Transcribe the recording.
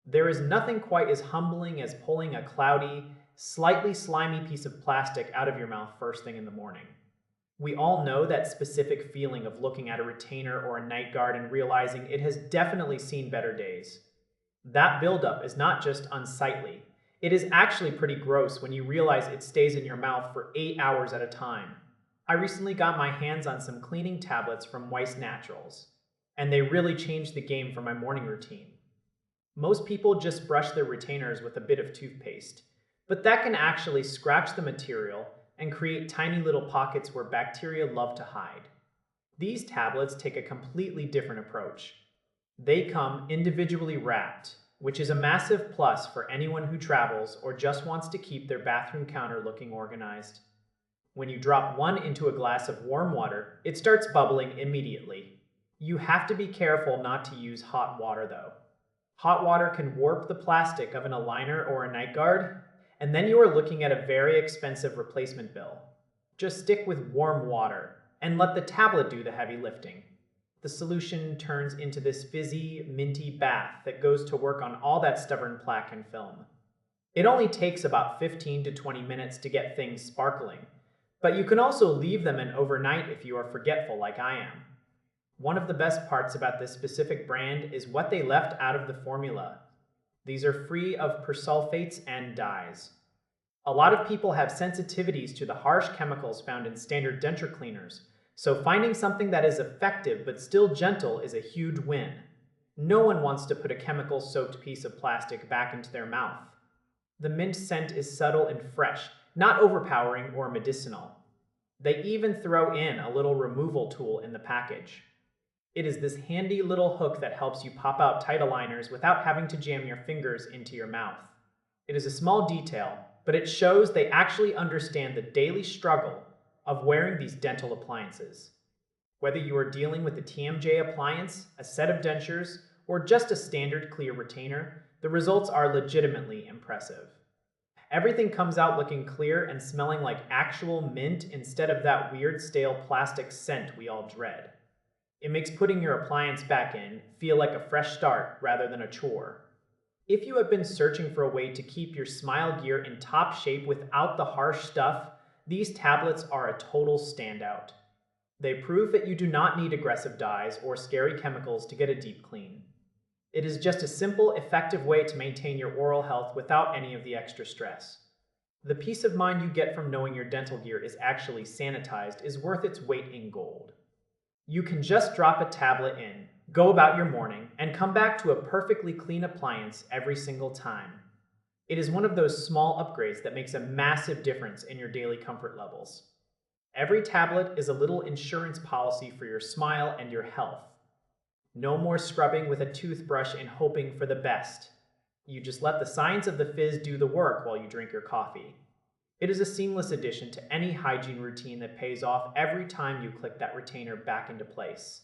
There is nothing quite as humbling as pulling a cloudy, slightly slimy piece of plastic out of your mouth first thing in the morning. We all know that specific feeling of looking at a retainer or a night guard and realizing it has definitely seen better days. That buildup is not just unsightly, it is actually pretty gross when you realize it stays in your mouth for 8 hours at a time. I recently got my hands on some cleaning tablets from Weiss Naturals, and they really changed the game for my morning routine. Most people just brush their retainers with a bit of toothpaste, but that can actually scratch the material and create tiny little pockets where bacteria love to hide. These tablets take a completely different approach. They come individually wrapped, which is a massive plus for anyone who travels or just wants to keep their bathroom counter looking organized. When you drop one into a glass of warm water, it starts bubbling immediately. You have to be careful not to use hot water though. Hot water can warp the plastic of an aligner or a night guard, and then you are looking at a very expensive replacement bill. Just stick with warm water and let the tablet do the heavy lifting. The solution turns into this fizzy, minty bath that goes to work on all that stubborn plaque and film. It only takes about 15 to 20 minutes to get things sparkling, but you can also leave them in overnight if you are forgetful like I am. One of the best parts about this specific brand is what they left out of the formula. These are free of persulfates and dyes. A lot of people have sensitivities to the harsh chemicals found in standard denture cleaners, so finding something that is effective but still gentle is a huge win. No one wants to put a chemical-soaked piece of plastic back into their mouth. The mint scent is subtle and fresh, not overpowering or medicinal. They even throw in a little removal tool in the package. It is this handy little hook that helps you pop out tight aligners without having to jam your fingers into your mouth. It is a small detail, but it shows they actually understand the daily struggle of wearing these dental appliances. Whether you are dealing with a TMJ appliance, a set of dentures, or just a standard clear retainer, the results are legitimately impressive. Everything comes out looking clear and smelling like actual mint instead of that weird stale plastic scent we all dread. It makes putting your appliance back in feel like a fresh start rather than a chore. If you have been searching for a way to keep your smile gear in top shape without the harsh stuff, these tablets are a total standout. They prove that you do not need aggressive dyes or scary chemicals to get a deep clean. It is just a simple, effective way to maintain your oral health without any of the extra stress. The peace of mind you get from knowing your dental gear is actually sanitized is worth its weight in gold. You can just drop a tablet in, go about your morning, and come back to a perfectly clean appliance every single time. It is one of those small upgrades that makes a massive difference in your daily comfort levels. Every tablet is a little insurance policy for your smile and your health. No more scrubbing with a toothbrush and hoping for the best. You just let the science of the fizz do the work while you drink your coffee. It is a seamless addition to any hygiene routine that pays off every time you click that retainer back into place.